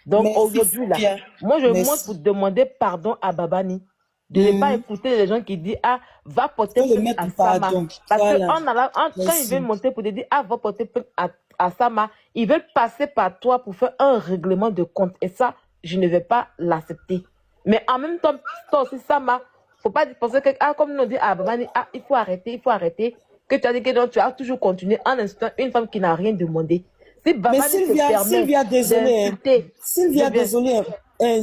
Donc Merci, aujourd'hui, là, Sylvia. moi, je monte pour Merci. demander pardon à Babani. De ne pas écouter les gens qui disent, ah, va porter Faut le plainte à mettre Sama. pardon. Parce que Voilà. quand ils veulent Merci. monter pour te dire, ah, va porter plainte à Sama, ils veulent passer par toi pour faire un règlement de compte. Et ça, je ne vais pas l'accepter. Mais en même temps, toi aussi, Sama, faut pas penser que, ah, comme nous on dit, ah, Babani, ah, il faut arrêter. Que tu as dit que non, tu as toujours continué en insultant une femme qui n'a rien demandé. Si Mais Babani se permet Sylvia, désolé. d'insulter, je Sylvia, viens. désolé.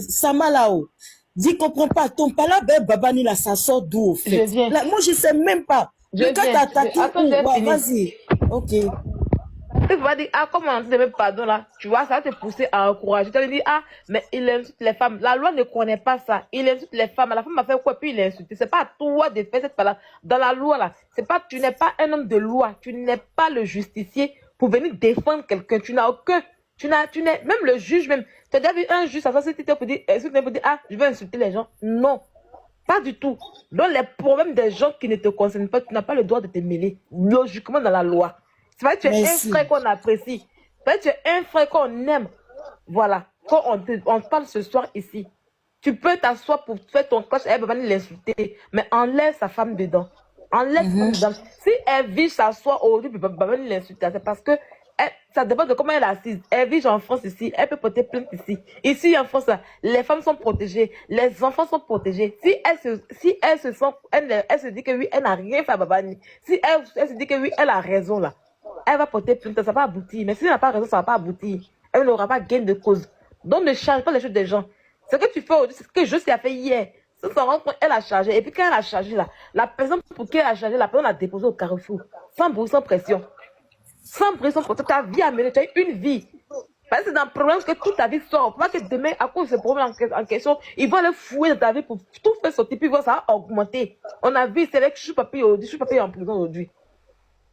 Sama là-haut. Dis, comprends pas. Ton palabre, Babani, là, ça sort d'où, au Je fait? viens. Là, moi, je sais même pas. Je Le gars viens. t'a attaqué Attends, où? j'ai Ouais, fini. vas-y. Ok. Tu vas dire, ah, comment on te demande pardon là? Tu vois, ça va te pousser à encourager. Tu vas dire, ah, mais il insulte les femmes. La loi ne connaît pas ça. Il insulte les femmes. La femme a fait quoi? Puis il a insulté. C'est pas à toi de faire cette parole. Dans la loi là, c'est pas, tu n'es pas un homme de loi. Tu n'es pas le justicier pour venir défendre quelqu'un. Tu n'as aucun. Tu n'es, même le juge, même. Tu as déjà vu un juge, ça, c'était pour dire, ah, je vais insulter les gens. Non. Pas du tout. Donc, les problèmes des gens qui ne te concernent pas, tu n'as pas le droit de te mêler, logiquement, dans la loi. C'est vrai que tu es un Merci. frère qu'on apprécie. C'est vrai que tu es un frère qu'on aime. Voilà. Quand on parle ce soir ici, tu peux t'asseoir pour faire ton clash, elle va venir l'insulter, mais enlève sa femme dedans. Enlève sa femme dedans. Si elle vit s'asseoir aujourd'hui, elle va venir l'insulter. C'est parce que ça dépend de comment elle est assise. Elle vit en France ici, elle peut porter plainte ici. Ici en France, là, les femmes sont protégées, les enfants sont protégés. Si elle se sent, elle se dit que oui, elle n'a rien fait à Babani. Si elle se dit que oui, elle a raison là, elle va porter plainte, ça va aboutir. Mais si elle n'a pas raison, ça ne va pas aboutir. Elle n'aura pas gain de cause. Donc ne charge pas les choses des gens. Ce que tu fais aujourd'hui, c'est ce que Josie a fait hier. Ça s'en rend compte, elle a chargé. Et puis quand elle a chargé là, la personne pour qui elle a chargé, la personne a déposé au carrefour. Sans bruit, sans pression. Sans pression, pour ta vie à mener, tu as une vie. Parce que c'est dans le problème que toute ta vie sort. Pas que demain, à cause de ce problème en question, ils vont aller fouiller dans ta vie pour tout faire sortir, puis voir ça va augmenter. On a vu, c'est avec Choupapi aujourd'hui, Choupapi est en prison aujourd'hui.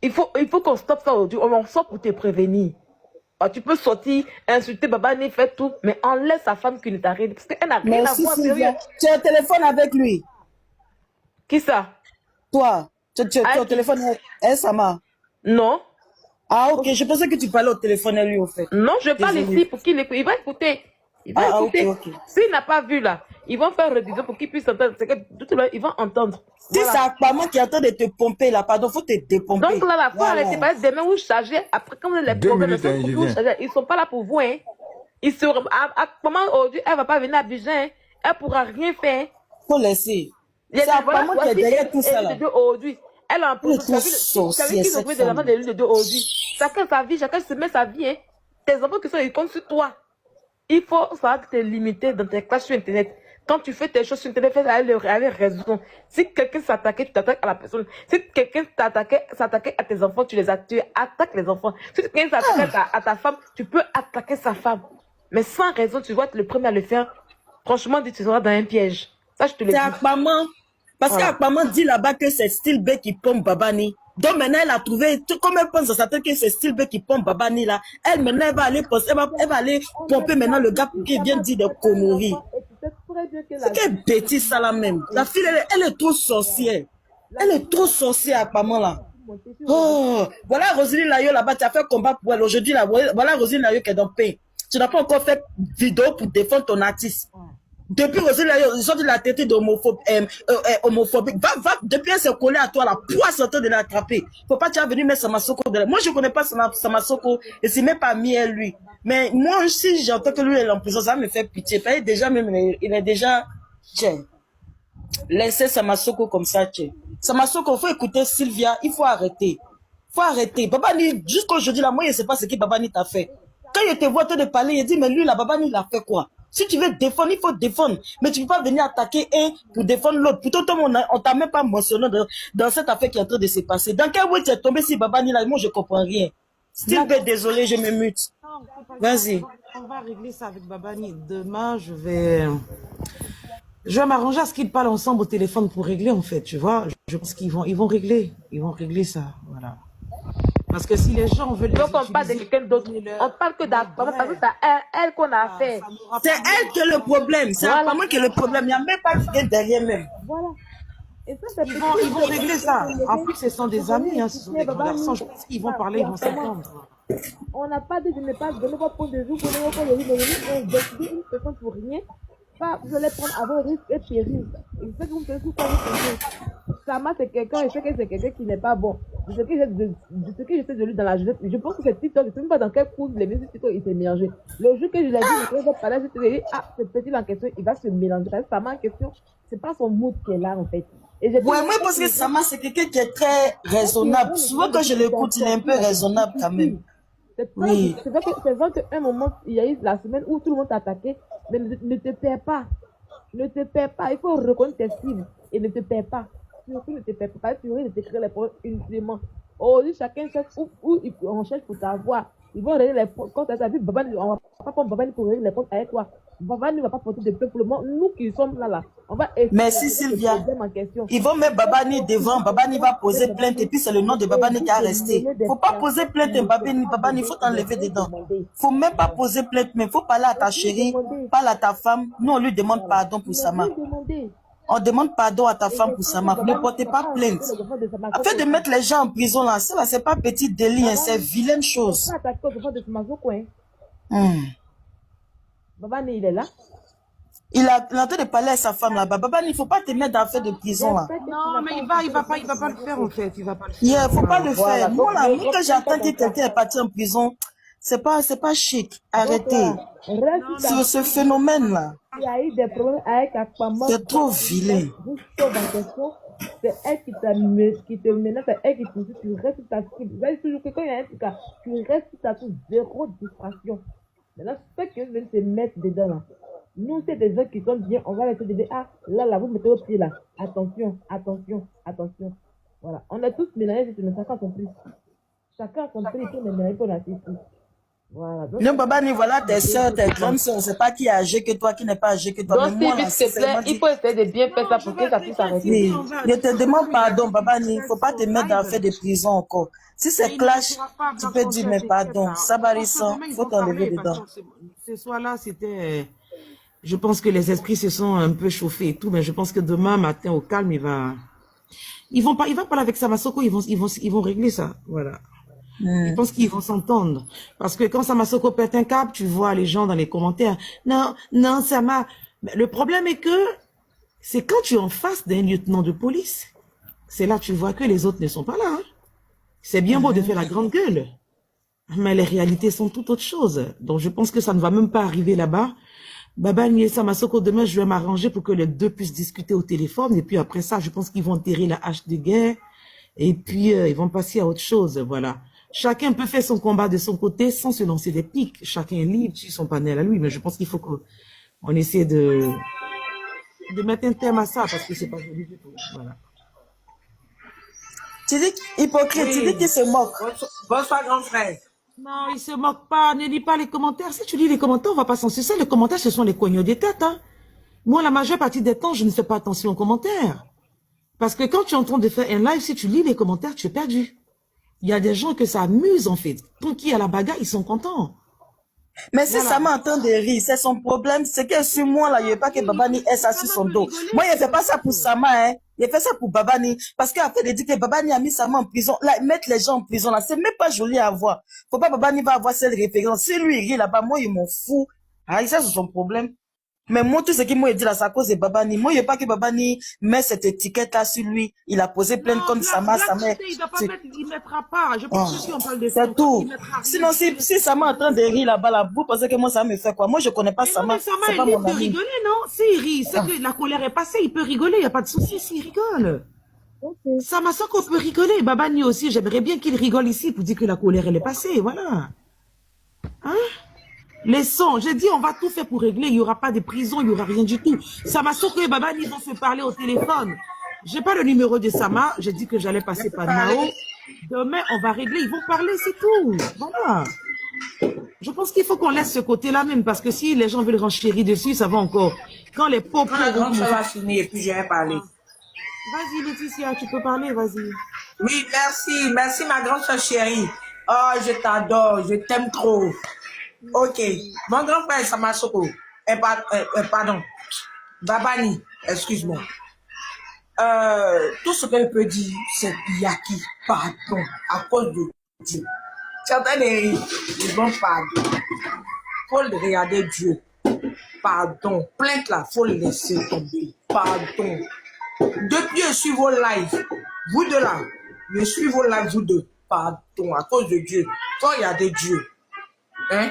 Il faut qu'on stoppe ça aujourd'hui. On sort pour te prévenir. Alors, tu peux sortir, insulter Babani, faire tout, mais enlève sa femme qui ne t'a rien. Parce qu'elle n'a rien à Merci, voir. Sylvia. Tu as un téléphone avec lui? Qui ça? Toi, tu as un téléphone avec Sama? Non. Ah, ok. Je pensais que tu parlais au téléphone à lui, au fait. Non, je parle Désolée. ici pour qu'il écoute. Il va écouter. Il va écouter. Ok. S'il n'a pas vu là, ils vont faire révision pour qu'il puisse entendre. C'est que tout à l'heure, ils vont entendre. Si Voilà. c'est Akpama qui est en train de te pomper là, pardon, faut te dépomper. Donc là, la fois, arrêtez. Parce que demain, vous chargez. Après, quand vous avez les problèmes, ils ne sont pas là pour vous. Hein. Ils seront. Comment aujourd'hui, elle ne va pas venir à Abidjan. Hein. Elle ne pourra rien faire. Faut laisser. C'est Akpama qui est derrière tout ça là. Aujourd'hui. Elle a un peu. Tu as vu qu'ils ont trouvé des enfants de l'île de Dieu aujourd'hui. Chacun sa vie, chacun se met sa vie. Hein. Tes enfants qui sont, ils comptent sur toi. Il faut savoir te limiter dans tes classes sur Internet. Quand tu fais tes choses sur Internet, fais ça avec raison. Si quelqu'un s'attaquait, tu t'attaques à la personne. Si quelqu'un s'attaquait à tes enfants, tu attaques les enfants. Si quelqu'un s'attaque à ta femme, tu peux attaquer sa femme. Mais sans raison, tu dois être le premier à le faire. Franchement, tu seras dans un piège. Ça, je te le dis. C'est Akpama. Parce qu'Akpama dit là-bas que c'est Style B qui pompe Babani. Donc maintenant, elle a trouvé, comme elle pense dans sa tête que c'est Style B qui pompe Babani là, elle maintenant, elle va aller pomper maintenant le gars qui vient dire des conneries. C'est quelle bêtise ça là même. La fille, elle est trop sorcière. Elle est trop sorcière, Akpama là. Oh, voilà Roselyne Layo là-bas, tu as fait combat pour elle. Aujourd'hui, là, voilà Roselyne Layo qui est dans le pain. Tu n'as pas encore fait vidéo pour défendre ton artiste. Depuis Roselyne Layo, ils ont dit la tête d'homophobique. Va, depuis elle s'est collée à toi, la poisse en train de l'attraper. Faut pas tu vas venir mettre Samasoko de là. Moi, je connais pas Samasoko et c'est même pas Miel, lui. Mais moi, si j'entends que lui est en prison, ça me fait pitié. Parce que déjà, même, il est déjà, tiens, laissez Samasoko comme ça, tiens. Samasoko, il faut écouter Sylvia, il faut arrêter. Faut arrêter. Babani, jusqu'aujourd'hui, là, moi, je sais pas ce que Babani t'a fait. Quand il te voit en train de parler, il dit, mais lui, là, Babani, il a fait quoi? Si tu veux défendre, il faut défendre. Mais tu ne peux pas venir attaquer un pour défendre l'autre. Plutôt, on t'a même pas mentionné dans cette affaire qui est en train de se passer. Dans quel way tu es tombé si Babani là? Moi, je comprends rien. Style B, désolé, je me mute. Vas-y. On va régler ça avec Babani. Demain, je vais m'arranger à ce qu'ils parlent ensemble au téléphone pour régler, en fait. Tu vois, je pense qu'ils vont régler. Ils vont régler ça. Voilà. Parce que si les gens veulent... Donc on parle de quelqu'un d'autre. On parle que d'Akpama parce que c'est elle qu'on a fait. C'est elle qui est le problème. C'est Akpama qui est le problème. Il n'y a même pas quelqu'un derrière même. Voilà. Et ça, Ils vont régler ça. En plus, ce sont des amis. Hein, ce sont des grands garçons. Je pense qu'ils vont parler, ils vont s'entendre. On n'a pas dit de ne pas donner vos points de vue, pour les on décide une personne pour rien. Pas, vous allez prendre à vos risques et périls. Il fait que vous faites tout ça, vous faites. Sama, c'est quelqu'un, et je sais que c'est quelqu'un qui n'est pas bon. De ce que j'essaie de lui dans la jeunesse, je pense que c'est TikTok, je ne sais même pas dans quel cours les musiques TikTok, il s'est mélangé. Le jour que je l'ai dit, je vais parler, je te dis, ah, ce petit en question, il va se mélanger. Sama en question, c'est pas son mood qui est là, en fait. Et j'ai dit, Ouais, moi, parce que Sama, c'est quelqu'un qui est très raisonnable. Souvent, quand je l'écoute, il est un peu raisonnable quand même. Oui. C'est vrai qu'à un moment, il y a eu la semaine où tout le monde t'a attaqué, mais ne te perds pas. Ne te perds pas. Il faut reconnaître tes cibles et ne te perds pas. Surtout ne te perds pas. Tu risques de te créer les problèmes inutilement. Aujourd'hui, chacun cherche où on cherche pour t'avoir. Ils vont régler les comptes. Quand tu as vu Babani, on va pas prendre Babani pour régler les comptes avec toi. Babani ne va pas porter de plainte pour le moment. Nous qui sommes là, on va essayer. Merci Sylvia. Ils vont mettre Babani devant. Babani va poser plainte et puis c'est le nom de Babani qui a resté. Faut pas poser plainte Babani, faut t'enlever dedans. Faut même pas poser plainte, mais faut parler à ta chérie, parle à ta femme. Nous on lui demande pardon pour Sama. On demande pardon à ta femme pour Sama. Ne portez pas plainte. Afin de mettre les gens en prison là, ça là c'est pas petit délit, c'est vilaine chose. Babani, il est là. Il est en train de parler à sa femme là-bas. Babani, il ne faut pas te mettre dans l'affaire de prison là. Non, mais il va pas le faire en fait. Il va pas le faire. Il ne faut pas le faire. Moi là, quand j'entends que quelqu'un est parti en prison, c'est pas chic. Arrêtez. Sur ce phénomène là. Il y a eu des problèmes avec Akpama. C'est trop vilain. C'est elle qui te menace, c'est elle qui te dit, tu restes sur ta cible. Vous avez toujours que quand il y a un truc, tu restes sur ta cible, zéro distraction. Maintenant, c'est que je vais te mettre dedans là. Nous, c'est des gens qui sont bien, on va les dire, ah, là, vous mettez au pied là. Attention. Voilà. On a tous mélangé, chacun a compris. Chacun a compris, tout le mélange qu'on a fait ici. Voilà. Donc, non, Babani, voilà tes soeurs, tes grandes soeurs. C'est pas qui est âgé que toi, qui n'est pas âgé que toi. Donc, s'il te plaît, il faut essayer de bien faire ça pour que ça puisse arrêter. Oui. Je te demande pardon, Babani. Il ne faut pas te mettre dans l'affaire de prison encore. Si c'est clash, tu peux dire, mais pardon. Sabarisson, il faut t'enlever dedans. Ce soir-là, c'était. Je pense que les esprits se sont un peu chauffés et tout, mais je pense que demain matin, au calme, il va parler avec Samasoko, ils vont régler ça. Voilà. Je pense qu'ils vont s'entendre. Parce que quand Samasoko pète un câble, tu vois les gens dans les commentaires. Non, Sama. Le problème est que c'est quand tu es en face d'un lieutenant de police, c'est là que tu vois que les autres ne sont pas là. Hein. C'est bien beau de faire la grande gueule, mais les réalités sont tout autre chose. Donc je pense que ça ne va même pas arriver là-bas. Babani et Samasoko, demain, je vais m'arranger pour que les deux puissent discuter au téléphone. Et puis après ça, je pense qu'ils vont enterrer la hache de guerre. Et puis, ils vont passer à autre chose. Voilà. Chacun peut faire son combat de son côté sans se lancer des pics. Chacun est libre sur son panel à lui. Mais je pense qu'il faut qu'on essaie de mettre un terme à ça parce que c'est pas joli du tout. Voilà. Tu dis hypocrite, oui. Tu dis qu'il se moque. Bonsoir, grand frère. Non, il se moque pas, ne lis pas les commentaires. Si tu lis les commentaires, on va pas censurer. Les commentaires, ce sont les cognons des têtes. Hein. Moi, la majeure partie des temps, je ne fais pas attention aux commentaires. Parce que quand tu es en train de faire un live, si tu lis les commentaires, tu es perdu. Il y a des gens que ça amuse, en fait. Tant qu'il y a la bagarre, ils sont contents. Mais si ça m'entend de rire, c'est son problème. C'est que sur moi, là, il n'y a pas que Babani ait ça sur son dos. Moi, il ne fait pas ça pour Sama, hein. Il fait ça pour Babani. Parce qu'après, il dit que Babani a mis Sama en prison. Là, mettre les gens en prison, là, c'est même pas joli à voir. Faut pas Babani va avoir cette référence. Si lui, il rit là-bas, moi, il m'en fout. Ah, ça, c'est son problème. Mais moi, tout ce qu'il m'a dit là, c'est à cause de Babani. Moi, il n'y a pas que Babani met cette étiquette-là sur lui. Il a posé plainte contre Sama, Sama. Il ne mettra pas. Je pense que si on parle de c'est tout. Sinon, si Sama est en train de rire là-bas, là, vous pensez que moi, ça me fait quoi? Moi, je ne connais pas Sama. Mais Sama, il peut rigoler, non? S'il rit, c'est que la colère est passée, il peut rigoler, il n'y a pas de souci s'il rigole. Okay. Sama Soko peut rigoler. Babani aussi, j'aimerais bien qu'il rigole ici pour dire que la colère, elle est passée. Voilà. Hein? Les sons, j'ai dit, on va tout faire pour régler. Il n'y aura pas de prison, il n'y aura rien du tout. Samasoko et Babani vont se parler au téléphone. J'ai pas le numéro de Sama. J'ai dit que j'allais passer par Nao. Demain, on va régler. Ils vont parler, c'est tout. Voilà. Je pense qu'il faut qu'on laisse ce côté-là même, parce que si les gens veulent renchérir dessus, ça va encore. Quand les pauvres... Ça va finir, et puis je vais parler. Vas-y, Laetitia, tu peux parler, vas-y. Oui, merci. Merci, ma grande soeur chérie. Oh, je t'adore. Je t'aime trop. Ok, mon grand frère Samasoko, pardon, Babani, excuse-moi. Tout ce qu'elle peut dire, c'est Yaki, pardon, à cause de Dieu. Tu es en train de rire. Ils vont pardon. Faut le regarder Dieu. Pardon. Plainte là, faut le laisser tomber. Pardon. Depuis je suis vos lives, vous deux là, je suis vos lives, vous deux. Pardon, à cause de Dieu. Faut regarder Dieu. Hein?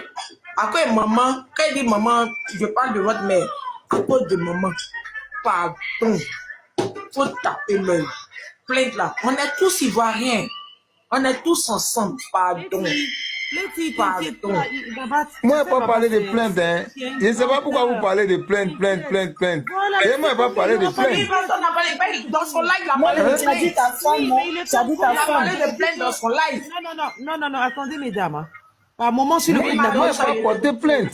À cause de maman, quand il dit maman, je parle de votre mère. À cause de maman. Pardon. Faut taper l'œil. Plainte là. On est tous ivoiriens. On est tous ensemble. Pardon. Letty, t'inquiète pas. Moi, je ne pas parler de plainte. Hein. Je ne sais pas pourquoi vous parlez de plainte. Voilà. Et moi, je ne pas parler de plainte. Dans son live, il a Moi, parlé de tu as dit plainte. ta femme, non? Tu as dit ta Il a femme. parlé de plainte dans son live. Non, attendez, mesdames. Hein. Par moment, sur le Moi, je ne pas porter plainte.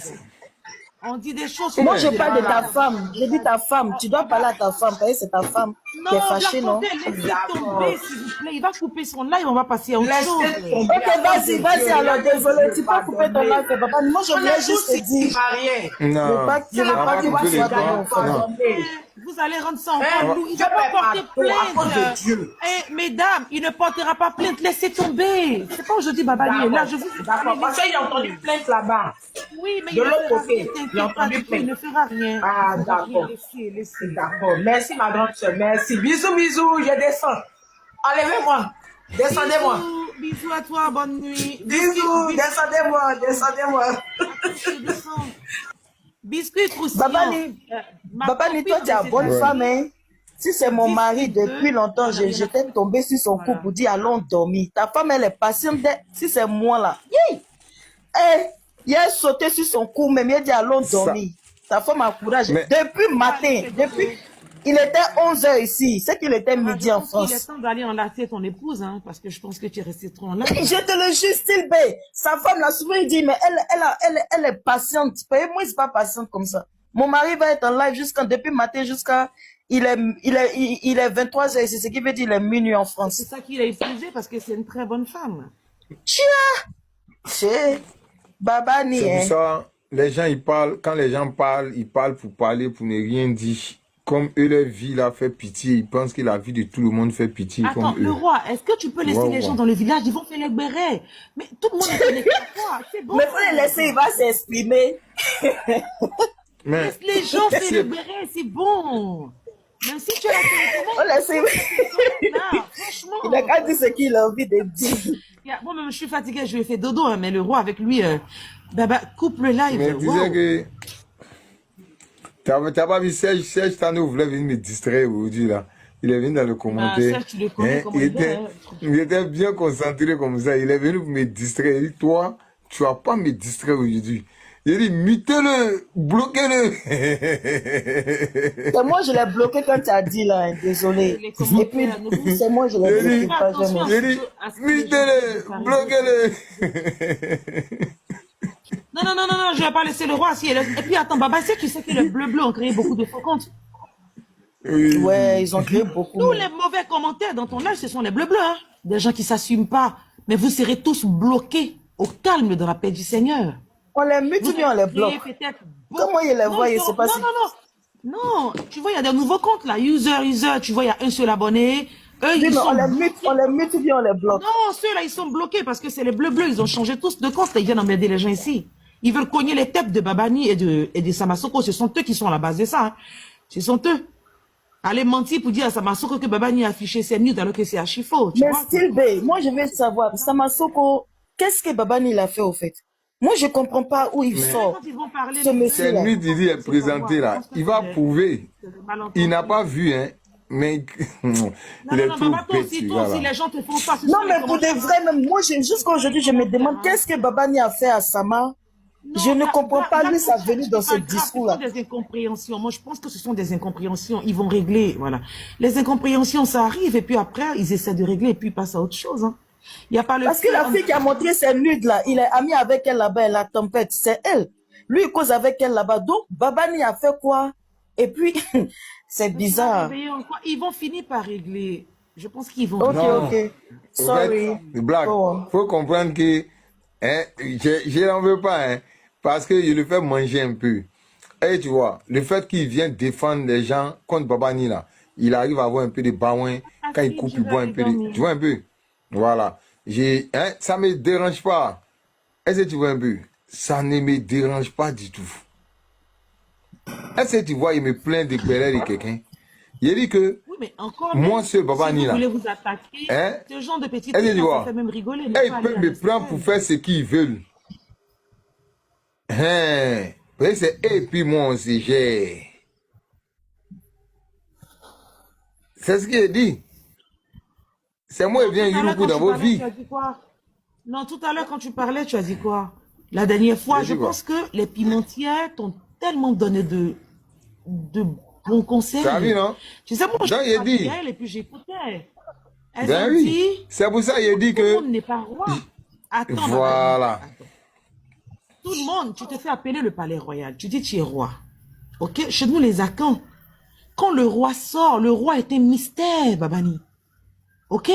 on dit des choses. Moi, je parle de ta femme. Je dis ta femme. Tu dois parler à ta femme. Parce que c'est ta femme qui est fâchée, non? Laissez tomber, s'il vous plaît. Il va couper son live, on va passer à autre Laissez chose. tomber. Ok, vas-y, alors, désolé. Tu peux couper ton live, papa. Moi, je voulais juste te dire. Non, Je veux pas que tu sois dans mon frère. Vous allez rendre ça encore lourd. Il ne va pas porter plainte. Eh, mesdames, il ne portera pas plainte. Laissez tomber. C'est pas aujourd'hui, Babani est là. Je vous D'accord, parce qu'il a entendu plainte là-bas. Oui, mais De l'autre côté, il a t'inquiète pas entendu du tout, il ne fera rien. Ah, d'accord. Laissez. D'accord. Merci, ma grande soeur. Merci. Bisous, bisous. Je descends. Enlevez-moi. Descendez-moi. Bisous à toi, bonne nuit. Bisous. Descendez-moi. Descendez-moi. Descends. Biscuit croustillant. Babani, toi, tu es une bonne femme, hein? Si c'est mon mari, depuis longtemps, j'étais tombée sur son cou pour dire allons dormir. Ta femme, elle est patiente. Si c'est moi, là. Il a sauté sur son cou, même il a dit allons dormir. Ta femme a courage. Mais- Depuis matin, il était 11h ici. C'est qu'il était midi en Il est France. temps d'aller enlacer ton épouse, hein, parce que je pense que tu es resté trop là. Je te le jure, Style B. Sa femme l'a souvent dit, mais elle est patiente. Moi, c'est pas patiente comme ça. Mon mari va être en live depuis matin jusqu'à, il est 23h ici, ce qui veut dire il est minuit en C'est France. ça qu'il a épousé parce que c'est une très bonne femme. C'est Babani, C'est hein. pour ça, les gens, ils parlent, quand les gens parlent, ils parlent pour parler, pour ne rien dire. Comme eux, leur vie, là, fait pitié. Ils pensent que la vie de tout le monde fait pitié Attends, comme le eux. roi, est-ce que tu peux laisser Ouais, les ouais. gens dans le village? Ils vont faire les bérets. Mais tout le monde est connecté à toi. C'est bon. Mais faut les laisser, il va s'exprimer. Mais, Laisse les gens faire les bérets, c'est bon. Même si tu as fait On laisse, là, franchement. il a qu'à dire ce qu'il a envie de dire. Bon, même je suis fatiguée, je lui ai fait dodo, hein, mais le roi avec lui, coupe le live. mais wow. disais que, t'as pas vu Serge Tano voulait venir me distraire aujourd'hui, là. Il est venu dans le commentaire. Serge, tu le connais comment il est, hein. Il était bien concentré comme ça. Il est venu pour me distraire. Il dit, toi, tu vas pas me distraire aujourd'hui. Il dit, mutez-le, bloquez-le. C'est moi, je l'ai bloqué quand tu as dit là, hein, désolé. Les Et puis, commentaires, nous- c'est moi, je l'ai bloqué, J'ai pas Attention. jamais. Il dit, mutez-le, bloquez-le. Non, je vais pas laisser le roi. Si elle est- Et puis attends, Baba, tu sais que les bleus ont créé beaucoup de faux comptes. Oui. Ouais, ils ont créé beaucoup. Tous les mauvais commentaires dans ton live, ce sont les bleus, hein. Des gens qui s'assument pas. Mais vous serez tous bloqués au calme de la paix du Seigneur. On les mute ou bien on les bloque? Comment ils les voient, je sais pas si- Non, tu vois, il y a des nouveaux comptes là. User, tu vois, il y a un seul abonné. Eux, Oui, ils mais sont on les mute ou bien on les bloque? Non, ceux-là, ils sont bloqués parce que c'est les bleus, ils ont changé tous de compte. Ils viennent emmerder les gens ici. Ils veulent cogner les têtes de Babani et de Samasoko. Ce sont eux qui sont à la base de ça. Hein. Ce sont eux. Aller mentir pour dire à Samasoko que Babani a affiché ses nudes alors que c'est archi faux. Tu Mais vois? Style B, moi je veux savoir, Samasoko, qu'est-ce que Babani il a fait au fait? Moi je comprends pas où il sort. Quand ils vont parler Ce monsieur C'est là. lui, Didi, est présenté là. Il va prouver. Il n'a pas vu, hein. Mais il est trop Baba, toi bête, aussi, ce toi aussi, gars-là. les gens te font ça. ce Non sont mais les pour de commentaires. vrai, même moi jusqu'à aujourd'hui je me demande qu'est-ce que Babani a fait à Sama. Je ne comprends pas lui sa venue dans ce discours là. Ce sont des incompréhensions. Moi, je pense que ce sont des incompréhensions. Ils vont régler, voilà. Les incompréhensions, ça arrive, et puis après, ils essaient de régler, et puis ils passent à autre chose. Hein. Il y a pas le Parce que la fille qui a montré ses nudes là, il est ami avec elle là-bas, la tempête, c'est elle. Lui il cause avec elle là-bas. Donc Babani a fait quoi? Et puis c'est bizarre. Ils vont finir par régler. Je pense qu'ils vont. Ok, Non. ok. Sorry. En fait, Black, Oh. faut comprendre que hein, je n'en veux pas, hein, parce que je le fais manger un peu. Et tu vois, le fait qu'il vienne défendre les gens contre Babani là, il arrive à avoir un peu de baouin. Quand il coupe, il boit un peu de... Tu vois un peu? Voilà. Ça me dérange pas. Est-ce que tu vois un peu? Ça ne me dérange pas du tout. Est-ce que tu vois, il me plaint de Bel de quelqu'un? Il dit que Oui, mais encore moi même, seul, Baba si vous Nila, voulez vous attaquer, hein? ce genre de petite Est-ce que tu trucs, ça vois? fait même rigoler. Ne Et pas ils peuvent aller à me prendre pour l'extrême. faire ce qu'ils veulent. Hein? Mais c'est et puis moi aussi, j'ai. C'est ce qu'il dit. C'est moi Non, qui viens tout à l'heure, Yuruku quand dans tu vos parlais, vies. tu as dit quoi? Non, tout à l'heure, quand tu parlais, tu as dit quoi? La dernière fois, J'ai je dit quoi? pense que les pimentières t'ont tellement donné de bons conseils. T'as vu, non? Tu sais, moi, je Donc, il suis dit. et puis j'écoutais. Elles Ben ont oui. dit, C'est pour ça qu'il dit tout le que. monde n'est pas roi. Attends, Babani, Voilà. attends. Tout le monde, tu te fais appeler le palais royal. Tu dis tu es roi. Ok? Chez nous, les Akans, quand le roi sort, le roi est un mystère, Babani. Ok?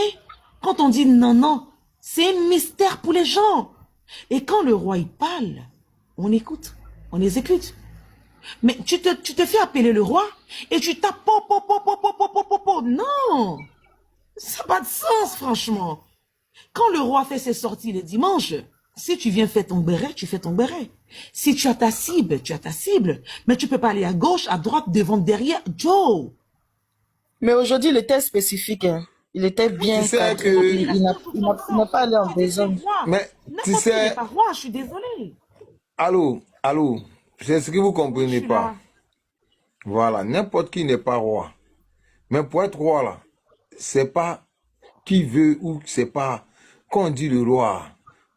Quand on dit non, non, c'est un mystère pour les gens. Et quand le roi, il parle, on écoute, on exécute. Mais tu te fais appeler le roi et tu tapes po, po, po, po, po, po, po, po, po. Non! Ça n'a pas de sens, franchement. Quand le roi fait ses sorties le dimanche, si tu viens faire ton béret, tu fais ton béret. Si tu as ta cible, tu as ta cible. Mais tu peux pas aller à gauche, à droite, devant, derrière. Joe! Mais aujourd'hui, il était spécifique. Hein. Il était bien Tu sais cadré. que- Il n'a pas allé en besogne. Mais tu N'importe qui sais, n'est pas roi, je suis désolée. allô, c'est ce que vous Je comprenez suis pas. là. Voilà, n'importe qui n'est pas roi. Mais pour être roi, là, c'est pas qui veut ou c'est pas. Quand on dit le roi,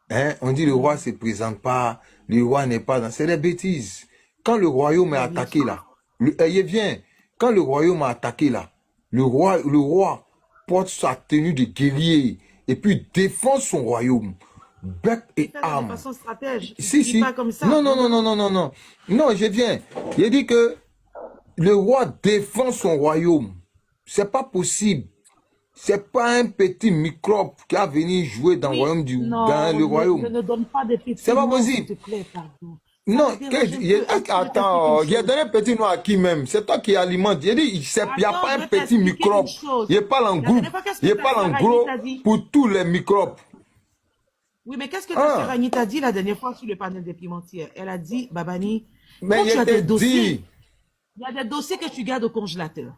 hein, on dit le roi se présente pas, le roi n'est pas dans. C'est des bêtises. Quand le royaume est attaqué, là, viens, quand le royaume est attaqué, là, le roi porte sa tenue de guerrier et puis défend son royaume. Bec et Fais de âme. façon stratège. Si, Tu dis si. pas comme ça. Non, non, non, non, non, non, non. Non, je viens. Il dit que le roi défend son royaume. C'est pas possible. C'est pas un petit microbe qui a venu jouer dans Oui, le royaume non, dans le royaume. Ne donne pas des petits C'est pas noms, possible. s'il te plaît, pardon. Non, Ça me dérange un peu. attends, il a donné un petit nom à qui même? C'est toi qui alimente. Il dit, il n'y a Attends, pas je un vais petit t'expliquer microbe. une chose. Il parle en La groupe. dernière fois, qu'est-ce que Il ta parle en sœur gros Annie t'a dit? pour tous les microbes. Oui, mais qu'est-ce que ta Ah. sœur Annie t'a dit la dernière fois sur le panel des pimentières? Elle a dit, Babani, Mais quand il tu as était des dossiers, dit. il y a des dossiers que tu gardes au congélateur.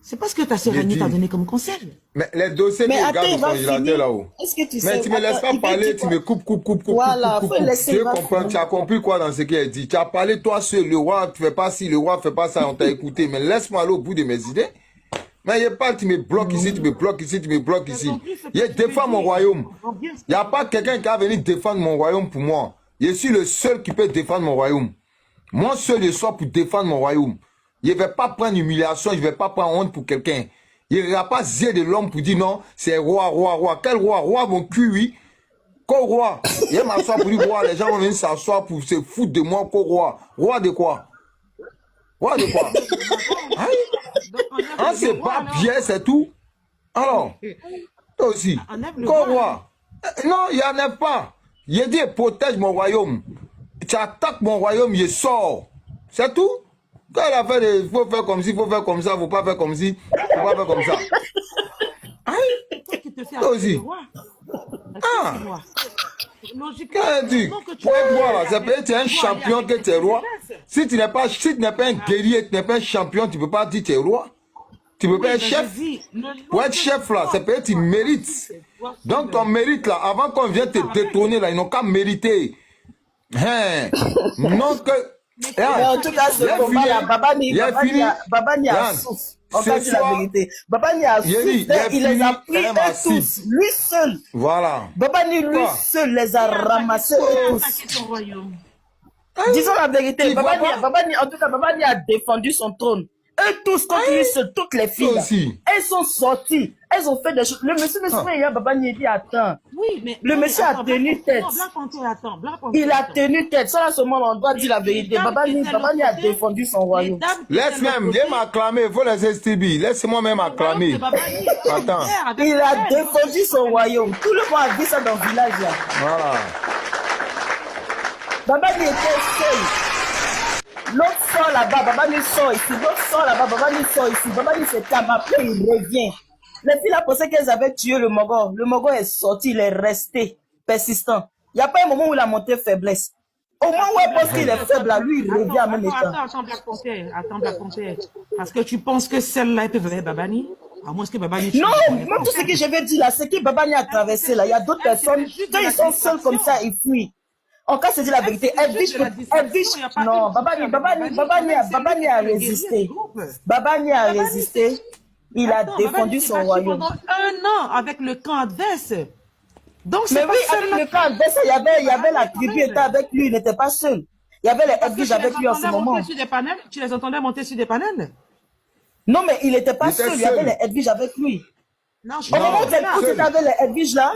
C'est pas ce que ta sœur J'ai Annie t'a dit. donné comme conseil. Mais les dossiers Mais que je attends, garde il au va congélateur finir. là-haut. Est-ce que tu sais? Mais tu me laisses pas Attends, il va parler, dire tu quoi? me coupes. Voilà, faut le laisser, Tu il va comprends, finir. tu as compris quoi dans ce qu'il a dit? Tu as parlé toi seul, le roi ne fait pas ci, le roi ne fait pas ça, on t'a écouté. Mais laisse-moi aller au bout de mes idées. Mais il n'y a pas, tu me bloques ici, tu me bloques ici, tu me bloques ici. Il défend mon royaume. Il n'y a pas quelqu'un qui a venu défendre mon royaume pour moi. Je suis le seul qui peut défendre mon royaume. Moi seul, je suis pour défendre mon royaume. Je ne vais pas prendre humiliation, je ne vais pas prendre honte pour quelqu'un. Il n'y a pas zé de l'homme pour dire non, c'est roi, roi, roi. Quel roi? Roi, mon cul, oui. Qu'au roi? Il m'assoit pour dire roi, les gens vont venir s'asseoir pour se foutre de moi, qu'au roi. Roi de quoi? Roi de quoi? Hein? On se bat bien, c'est tout. Alors, toi aussi. Enlève le Qu'au roi, roi? Non, il n'y en a pas. Il dit protège mon royaume. Tu attaques mon royaume, je sors. C'est tout. Quand elle a fait il faut faire comme ci, il faut faire comme ça, il ne faut pas faire comme ci, il ne faut pas faire comme ça. Hein? Toi qui te fais Toi appeler aussi. le roi. Ah. C'est roi. Logiquement, Qu'est-ce que tu dis? non que tu Pour être peux roi, là, aller ça avec- peut être un tu dois aller champion avec que tes tu es roi. faiblesses. Si tu n'es pas un guerrier, tu n'es pas un champion, tu ne peux pas dire que tu es roi. Tu peux Oui, pas mais être je chef. dis, le nom Pour être que chef, tu là, dois, ça peut être tu mérites. Donc ton mérite, là, avant qu'on vienne te détrôner, là, ils n'ont qu'à mériter. Hein? Non que... Mais en tout cas, ce Il a combat-là, fini. Il a fini. Babani a Yann, souffle. On ce va dire la soir, vérité. Babani a il a souffle. dit, il a Il les fini, a pris elle m'a eux tous. Lui seul. Voilà. Babani, lui Quoi? seul, les a ramassés eux tous. attaquer ton royaume. Disons la vérité. Tu vois Babani, en tout cas, Babani a défendu son trône. Eux tous, contre lui seul, toutes les filles, Toi là, aussi. elles sont sorties. Elles ont fait des choses. Le monsieur de souvient, hier, Babani, il dit, attends. Oui, mais Le monsieur a tenu tête. Non, Black Panther, attends. Black Panther, Il a attends. tenu tête. Ça, à ce moment, on doit dire la vérité. Babani a défendu son royaume. Laisse même, viens m'acclamer, il faut laisser Stevie. Laisse-moi même acclamer. Attends. Il a défendu son royaume. Tout le monde a vu ça dans le village, là. Voilà. Babani était seul. L'autre sort là-bas, Babani sort ici. L'autre sort là-bas, Babani sort ici. Babani se calme. Après, il revient. Les filles là pensaient qu'elles avaient tué le Mogo. Le Mogo est sorti, il est resté persistant. Il n'y a pas un moment où il a montré faiblesse. Au moment où elle pense qu'il est faible, là, lui, il revient en même temps. Attends, Black Panther. Parce que tu penses que celle-là, elle peut venir Babani? À moins que Babani... Non, même tout ce que je vais dire là, c'est que Babani a traversé là. Il y a d'autres personnes, quand ils sont seuls comme ça, ils fuient. En cas, c'est dire la vérité, Edwige, non, Babani a résisté. Babani a résisté. Il a défendu son royaume. Pendant 1 an avec le camp adverse. Donc, mais oui, avec le camp adverse, il y avait la tribu était avec lui, il n'était pas seul. Il y avait les Edwige avec lui en ce moment. Tu les entendais monter sur des panels? Non, mais il n'était pas seul, il y avait les Edwige avec lui. Non, au moment où tu étais avec les Edwige là?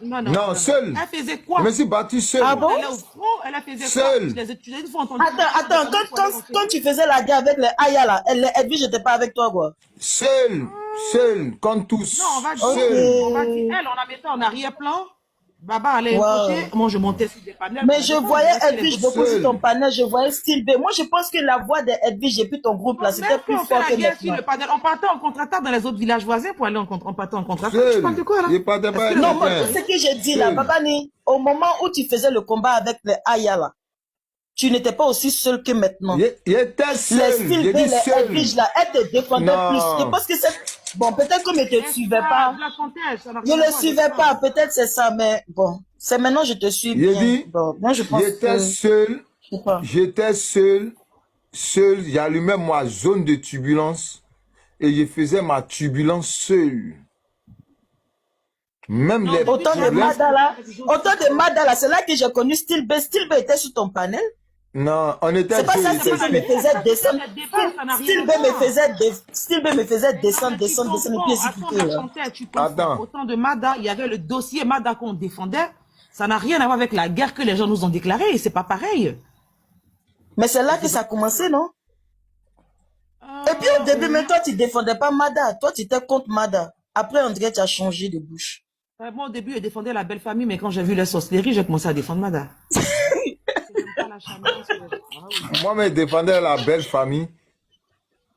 Non, seul. Elle faisait quoi? Je me suis battu seul. Ah bon? Elle faisait seul. Quoi? Attends, quand tu faisais la guerre avec les Aya là, les Edwige n'étaient pas avec toi quoi? Seul, comme tous. Non, on va seul. On va dire, elle, on la mettait en arrière-plan. Baba allait côté, moi je montais sur des panels. Mais je voyais Edwige beaucoup sur ton panel, je voyais Style B. Moi je pense que la voix de Edwige et puis ton groupe là, c'était plus fort que maintenant. On partait en contre-attaque dans les autres villages voisins pour aller en contre-attaque. Tu parles de quoi là? Non, moi tout ce que j'ai dit là, Babani, au moment où tu faisais le combat avec les Aya là, tu n'étais pas aussi seul que maintenant. Il était seul. Les Style B, les Edwige là, elles te défendaient plus. Je pense que c'est... Bon, peut-être que je ne te suivais pas. Je ne le suivais pas, peut-être c'est ça, mais bon, c'est maintenant je te suis bien. Bon, moi je pense j'étais seul, j'allumais ma zone de turbulence et je faisais ma turbulence seul. Même les autant de Mada là, c'est là que j'ai connu Style B. Style B était sur ton panel. Non, on était c'est pas ça, Style B me faisait descendre. Style B me faisait descendre, et puis exécuter. Attends. Autant de Mada, il y avait le dossier Mada qu'on défendait. Ça n'a rien à voir avec la guerre que les gens nous ont déclarée. C'est pas pareil. Mais c'est là que ça a commencé, non? Et puis au début, mais toi, tu défendais pas Mada. Toi, tu étais contre Mada. Après, on dirait que tu as changé de bouche. Moi, au début, je défendais la belle famille, mais quand j'ai vu la sorcellerie, j'ai commencé à défendre Mada. Moi, je défendais la belle famille.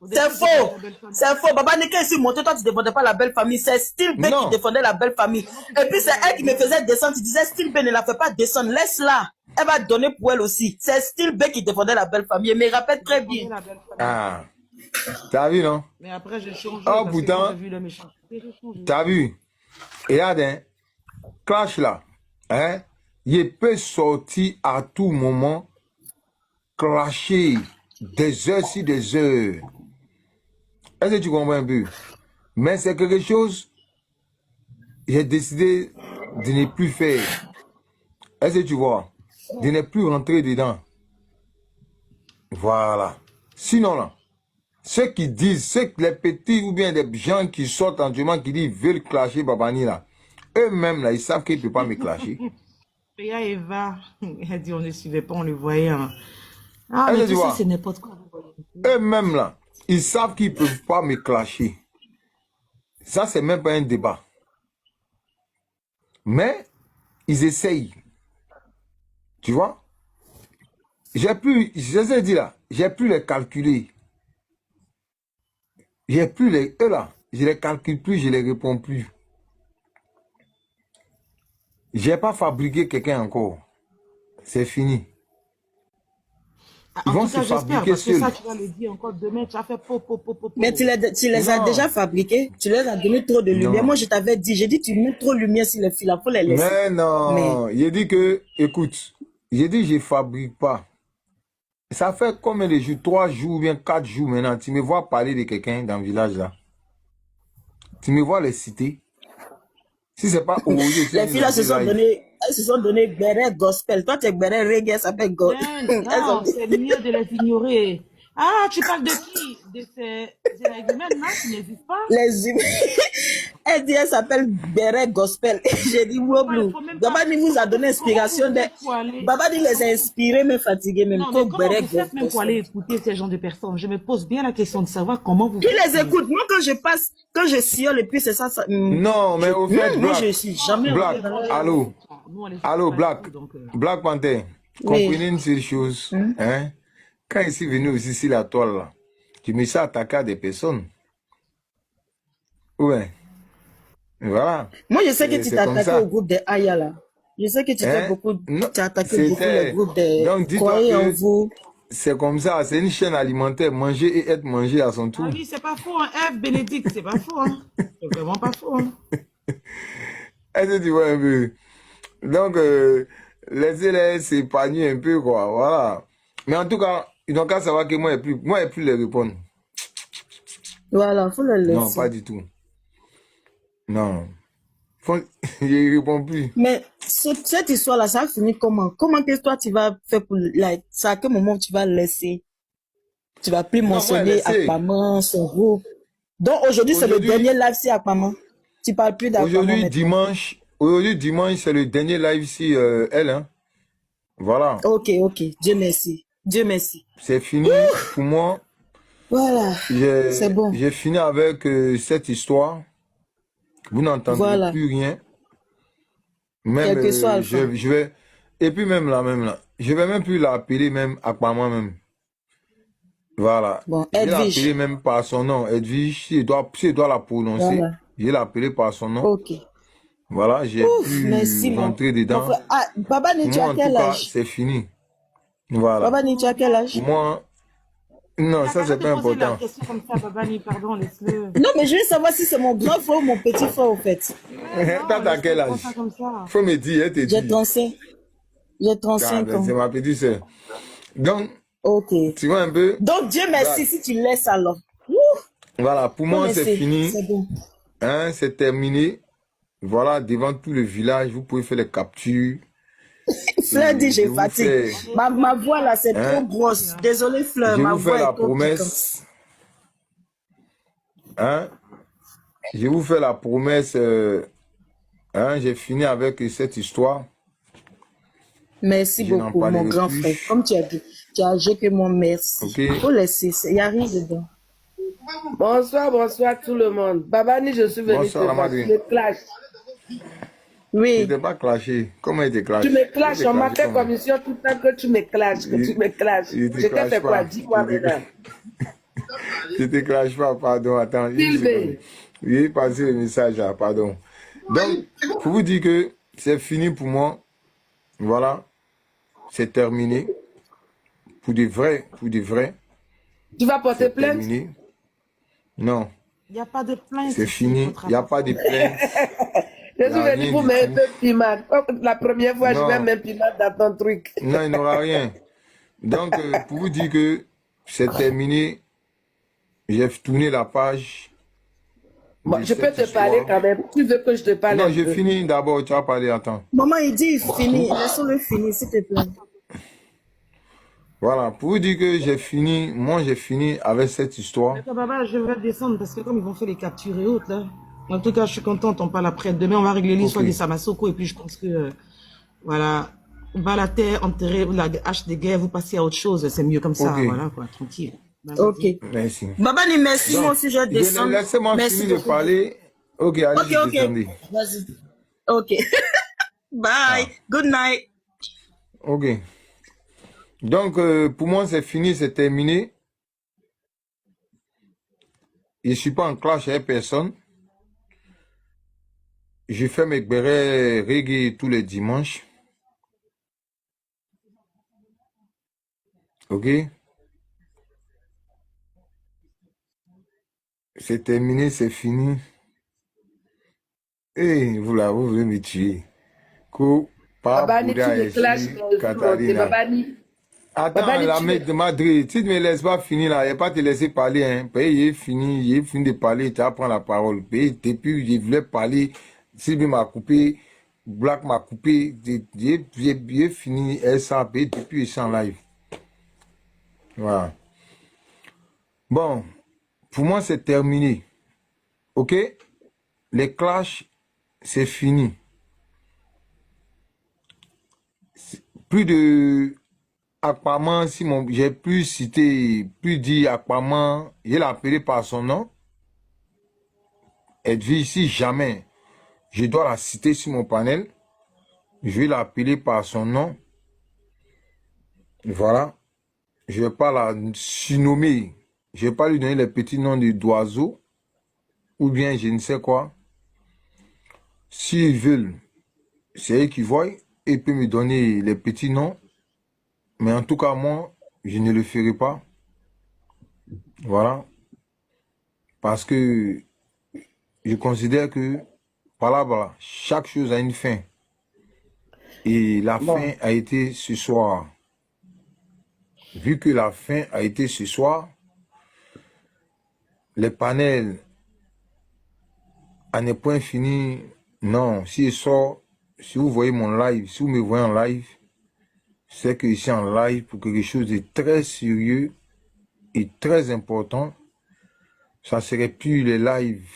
C'est faux. C'est faux. Baba Nika ici monté, toi tu ne défendais pas la belle famille. C'est Style B qui défendait la belle famille. Et puis c'est elle qui me faisait descendre. Tu disais Style B ne la fait pas descendre. Laisse-la. Elle va donner pour elle aussi. C'est Style B qui défendait la belle famille. Mais rappelle très bien. Ah. T'as vu, non? Mais après, j'ai changé. Oh putain. T'as vu? Et regarde, hein, clash là. Hein? Il peut sortir à tout moment. Clasher. Des heures sur des heures. Est-ce que tu comprends un peu? Mais c'est quelque chose, j'ai décidé de ne plus faire. Est-ce que tu vois? De ne plus rentrer dedans. Voilà. Sinon, là, ceux qui disent, les petits ou bien des gens qui sortent en dument, qui disent, veulent clasher Babani, là, eux-mêmes, là, ils savent qu'ils ne peuvent pas me clasher. Et Eva, elle dit, on ne suivait pas, on le voyait. Hein. Ah, mais tu sais, c'est n'importe quoi. Eux-mêmes, là, ils savent qu'ils ne peuvent pas me clasher. Ça, c'est même pas un débat. Mais, ils essayent. Tu vois? J'ai plus, je les ai dit là, j'ai plus les calculer. J'ai plus les, eux là, je les calcule plus, je les réponds plus. J'ai pas fabriqué quelqu'un encore. C'est fini. Ils vont se fabriquer seuls. Ça, tu vas le dire encore demain, tu as fait Mais tu les as déjà fabriqués. Tu leur as donné trop de lumière. Non. Moi, je t'avais dit, j'ai dit, tu mets trop de lumière sur les fils, il faut les laisser. Mais non, j'ai dit que, écoute, j'ai dit, je fabrique pas. Ça fait combien de jours? 3 jours ou bien 4 jours maintenant. Tu me vois parler de quelqu'un dans le village là. Tu me vois les citer. Si c'est pas aujourd'hui. Les filles là se sont donné Béret Gospel. Toi, tu es Béret Reggae, ça s'appelle Gospel. Non, c'est mieux de les ignorer. Ah, tu parles de qui? De ces humaines là qui n'existent pas? Les humaines. Elle dit, elle s'appelle Béret Gospel. J'ai dit, Woblou. Babani vous a donné inspiration. Babani les a inspirés, mais fatigués, même. Non, mais comment vous faites même pour aller écouter ces gens de personnes? Je me pose bien la question de savoir comment vous... Qui les écoute? Moi, quand je sillonne, et puis c'est ça... Non, mais au fait, moi, je suis jamais... Black, allô, Black Panther, comprenez une seule chose, hein? Quand je suis venu aussi sur la toile, là, je me suis attaqué à des personnes. Ouais. Voilà. Moi, je sais que tu C'est t'es comme attaqué ça. au groupe des Aya, là. Je sais que tu t'es Hein? Non, tu as attaqué beaucoup le c'était... groupe des Donc, dis-toi Croyez en que vous. c'est comme ça. C'est une chaîne alimentaire. Manger et être mangé à son Ah tour. oui, c'est pas faux, hein. F, Bénédicte, c'est pas faux, hein. C'est vraiment pas faux, hein. Est-ce que tu vois un peu? Donc, laissez-les s'épanouir un peu, quoi. Voilà. Mais en tout cas, ils n'ont qu'à savoir que moi, je ne plus les répondre. Voilà, faut le Non, laisser. pas du tout. Non. Je ne réponds plus. Mais cette histoire-là, ça va finir comment? Comment que toi, tu vas faire pour... Like, ça, à quel moment tu vas laisser? Tu vas plus Non, moi, mentionner laissez. Akpaman, son groupe. Donc, aujourd'hui, c'est le Aujourd'hui, dernier live sur Akpaman. Tu parles plus d'Akpaman maintenant. Aujourd'hui, dimanche, c'est le dernier live ici, elle, hein. Voilà. Ok, ok. Dieu merci. Dieu merci. C'est fini pour moi. Voilà. C'est bon. J'ai fini avec cette histoire. Vous n'entendrez Voilà. plus rien. Même, Quel que soit Alpha. je vais... Et puis même là, je vais même plus l'appeler même Akpaman même. Voilà. Bon, Je vais l'appeler Edwige. même par son nom. Edwige, si je dois la prononcer, Voilà. je vais l'appeler par son nom. Ok. Voilà, j'ai Ouf, pu merci, mon rentrer mon dedans. frère. Ah, Baba Ni, Pour tu moi, as en quel tout cas, âge? c'est fini. Voilà. Baba Ni, tu as quel âge? Pour moi, non, ça, c'est Arrête de pas poser la important. question comme ça, Babani, pardon, laisse-le. Non, mais je veux savoir si c'est mon grand frère ou mon petit frère, au fait. T'as Non, quel laisse-le prendre âge? ça comme ça. Faut me dire, elle te J'ai dit. 35. J'ai Ah, 35 ben, ans. c'est ma petite sœur. Donc, Ok. tu vois un peu, Donc, Dieu merci voilà, si tu laisses alors. Ouh, voilà, pour faut moi, c'est laisser. fini. C'est bon. Hein, c'est terminé. Voilà, devant tout le village, vous pouvez faire les captures. Fleur dit, Je j'ai vous fatigue. fais, Ma voix là, c'est trop hein, grosse. Désolée, Fleur, je ma vous fais voix la est trop piquante. promesse, hein, je vous fais la promesse, hein, j'ai fini avec cette histoire. Merci Je n'en beaucoup, mon parlerai grand frère. plus. Comme tu as dit, tu as jeté mon merci. Ok? Faut laisser. Il n'y a rien dedans. Bonsoir, bonsoir tout le monde. Babani, je suis venu Bonsoir, te la voir. Tu madrine. me clashes. Je Oui. n'étais pas clashé. Comment il te Tu clash? me Il clashes. te On m'a clash fait comment? commission tout le temps que tu me clashes, que tu me clashes. Il te Je t'ai clash fait quoi? pas. Dis-moi Il te maintenant. Je te clash pas, pardon. Attends, une seconde. Sylvain, Oui, passé le message là, pardon. Donc, pour vous dire que c'est fini pour moi. Voilà, c'est terminé. Pour de vrai, tu vas porter c'est plainte? terminé. Non, Il n'y a pas de plainte c'est ici, fini. votre Il n'y a pas de appartement. plainte. Je Il n'y suis a venu rien pour du mettre tout. un piment. Oh, la première fois, je mets Non, même piment dans ton truc. non, il n'y aura rien. Donc, pour vous dire que c'est terminé, j'ai tourné la page Bon, de je peux cette te parler histoire. quand même. Tu veux que je te parle Non, un je peu? finis d'abord, tu vas parler, attends. Maman, il dit fini. Laissons-le finir, s'il te plaît. Voilà, pour vous dire que j'ai fini, moi j'ai fini avec cette histoire. D'accord, Baba, je vais descendre parce que comme ils vont faire les captures et autres, là. En tout cas, je suis contente, on parle après. Demain, on va régler l'histoire Ok, des Samasoko et puis je pense que, voilà, va la terre, enterrer la hache de guerre, vous passez à autre chose, c'est mieux comme ça, ok, voilà, quoi, tranquille. Bah, Ok. vas-y. merci. Baba Ni, merci. Moi Donc, aussi, je descends. laissez-moi Merci finir de beaucoup. parler. Ok, Ok, allez-y, ok. descendez. Vas-y. Ok. Bye. Ah, Good night. ok. Donc, pour moi, c'est fini, c'est terminé. Je ne suis pas en clash avec personne. Je fais mes bérets reggae tous les dimanches. Ok? C'est terminé, c'est fini. Et vous là, vous voulez me tuer. Ko, pas Babani, tu Bouddha me clashes ici, mon nom. C'est Catalina. Babani. Attends, Babani, la tu mec me... de Madrid, si tu ne me laisses pas finir là, il ne pas te laisser parler, hein. Puis il est fini de parler, tu vas prendre la parole. Puis depuis, je voulais parler, Sylvie m'a coupé, Black m'a coupé, j'ai fini, elle s'en paye, depuis il s'en live. Voilà. Bon, pour moi, c'est terminé. Ok? Les clashs, c'est fini. Plus de Akpaman, si j'ai plus cité, plus dit Akpaman, je l'ai appelé par son nom. Edwige, si jamais je dois la citer sur mon panel, je vais l'appeler par son nom. Voilà. Je ne vais pas la surnommer. Je ne vais pas lui donner les petits noms d'oiseaux ou bien je ne sais quoi. S'ils veulent, c'est eux qui voient. Ils peuvent me donner les petits noms. Mais en tout cas, moi, je ne le ferai pas. Voilà. Parce que je considère que, voilà, chaque chose a une fin. Et la fin a été ce soir. Vu que la fin a été ce soir, les panels à ne point fini, non. Si je sors, si vous voyez mon live, si vous me voyez en live, c'est que je suis en live pour quelque chose de très sérieux et très important. Ça ne serait plus les lives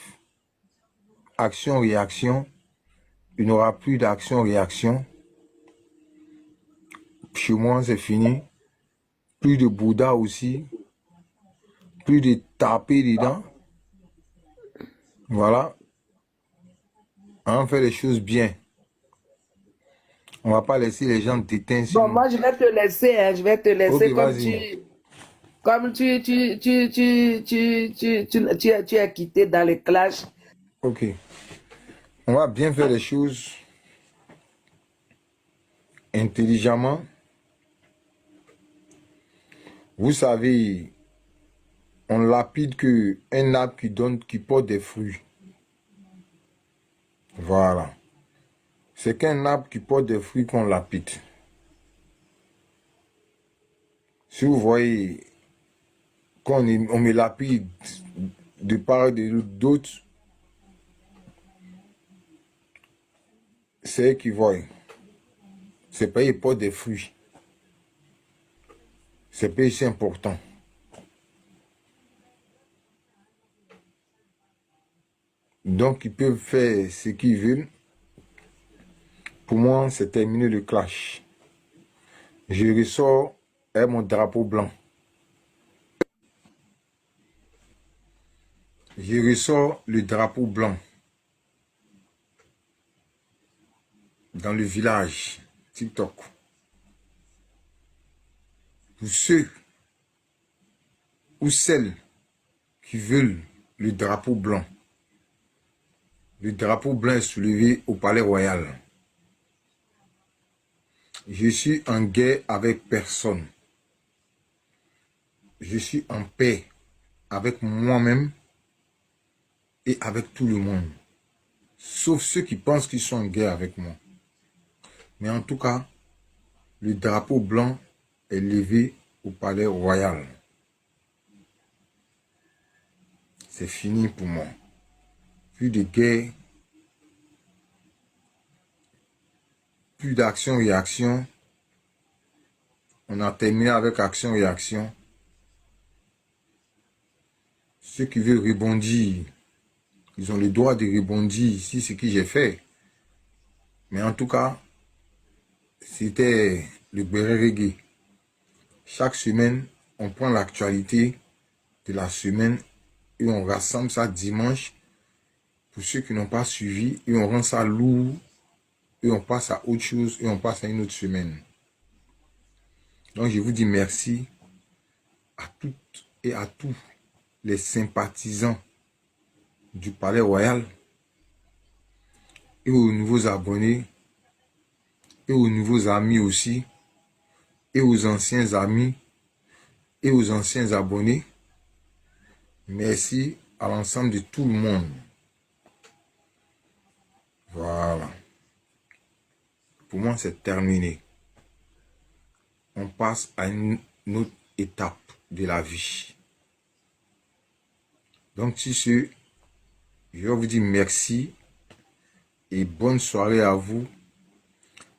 action-réaction. Il n'y aura plus d'action-réaction. Chez moi, c'est fini. Plus de Bouddha aussi. Plus de taper dedans. Voilà. On fait les choses bien. On ne va pas laisser les gens t'éteindre sur Bon, nous. moi, je vais te laisser, hein, je vais te laisser Ok, comme vas-y. tu es quitté dans les clashs. Ok. On va bien faire les choses intelligemment. Vous savez, on lapide que un arbre qui porte des fruits. Voilà. C'est qu'un arbre qui porte des fruits qu'on lapide. Si vous voyez, quand on me lapide de part et d'autre, c'est eux qui voient. C'est pas ils portent des fruits. C'est pas si important. Donc, ils peuvent faire ce qu'ils veulent. Pour moi, c'est terminé le clash. Je ressors avec mon drapeau blanc. Je ressors le drapeau blanc dans le village TikTok. Pour ceux ou celles qui veulent le drapeau blanc. Le drapeau blanc est soulevé au Palais Royal. Je suis en guerre avec personne. Je suis en paix avec moi-même et avec tout le monde. Sauf ceux qui pensent qu'ils sont en guerre avec moi. Mais en tout cas, le drapeau blanc est levé au Palais Royal. C'est fini pour moi. Plus de guerre, plus d'action-réaction. On a terminé avec action-réaction. Ceux qui veulent rebondir, ils ont le droit de rebondir ici, ce que j'ai fait. Mais en tout cas, c'était le béret reggae. Chaque semaine, on prend l'actualité de la semaine et on rassemble ça dimanche. Pour ceux qui n'ont pas suivi, et on rend ça lourd, et on passe à autre chose, et on passe à une autre semaine. Donc je vous dis merci à toutes et à tous les sympathisants du Palais Royal et aux nouveaux abonnés et aux nouveaux amis aussi et aux anciens amis et aux anciens abonnés. Merci à l'ensemble de tout le monde. Voilà. Pour moi, c'est terminé. On passe à une autre étape de la vie. Donc, sur ce, je vais vous dire merci et bonne soirée à vous.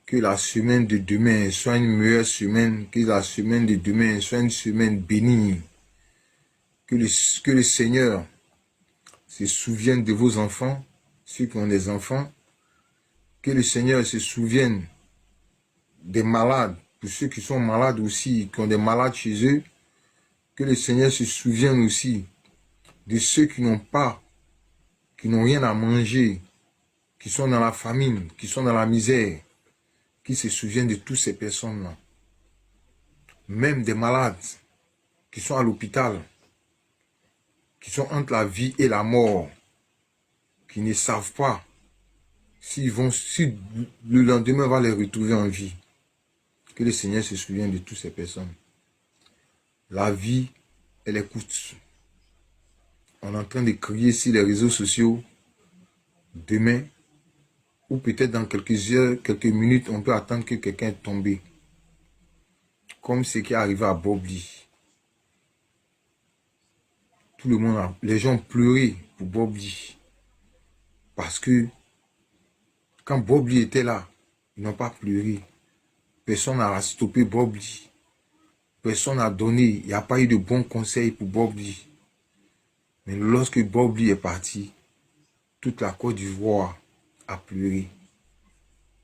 Que la semaine de demain soit une meilleure semaine, que la semaine de demain soit une semaine bénie. Que le Seigneur se souvienne de vos enfants, ceux qui ont des enfants. Que le Seigneur se souvienne des malades, pour ceux qui sont malades aussi, qui ont des malades chez eux. Que le Seigneur se souvienne aussi de ceux qui n'ont pas, qui n'ont rien à manger, qui sont dans la famine, qui sont dans la misère. Qui se souviennent de toutes ces personnes-là. Même des malades qui sont à l'hôpital, qui sont entre la vie et la mort, qui ne savent pas si le lendemain va les retrouver en vie, que le Seigneur se souvienne de toutes ces personnes. La vie, elle est courte. On est en train de crier sur les réseaux sociaux. Demain, ou peut-être dans quelques heures, quelques minutes, on peut attendre que quelqu'un est tombé. Comme ce qui est arrivé à Bob Lee. Tout le monde, les gens ont pleuré pour Bob Lee. Parce que quand Bob Lee était là, ils n'ont pas pleuré. Personne n'a stoppé Bob Lee. Personne n'a donné. Il n'y a pas eu de bons conseils pour Bob Lee. Mais lorsque Bob Lee est parti, toute la Côte d'Ivoire a pleuré.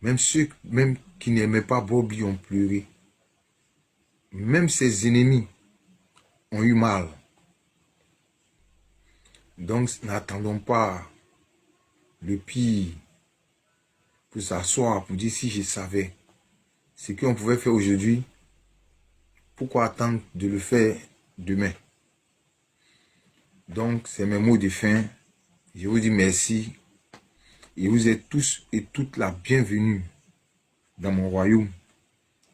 Même ceux qui n'aimaient pas Bob Lee ont pleuré. Même ses ennemis ont eu mal. Donc, n'attendons pas le pire pour s'asseoir, pour dire si je savais ce qu'on pouvait faire aujourd'hui, pourquoi attendre de le faire demain? Donc, c'est mes mots de fin. Je vous dis merci. Et vous êtes tous et toutes la bienvenue dans mon royaume.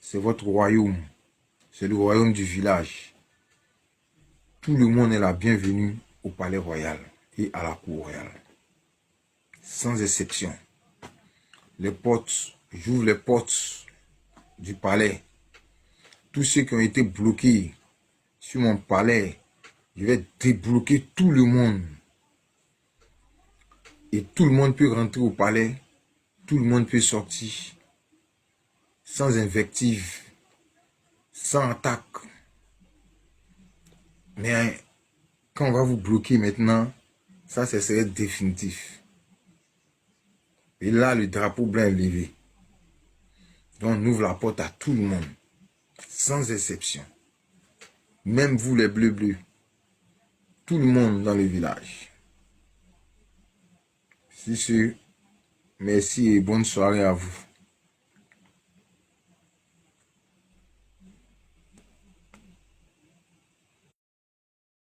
C'est votre royaume. C'est le royaume du village. Tout le monde est la bienvenue au palais royal et à la cour royale. Sans exception. Les portes, j'ouvre les portes du palais. Tous ceux qui ont été bloqués sur mon palais, je vais débloquer tout le monde. Et tout le monde peut rentrer au palais. Tout le monde peut sortir. Sans invective. Sans attaque. Mais quand on va vous bloquer maintenant, ça serait définitif. Et là, le drapeau blanc est levé. Donc on ouvre la porte à tout le monde. Sans exception. Même vous les bleus. Tout le monde dans le village. Si c'est, merci et bonne soirée à vous.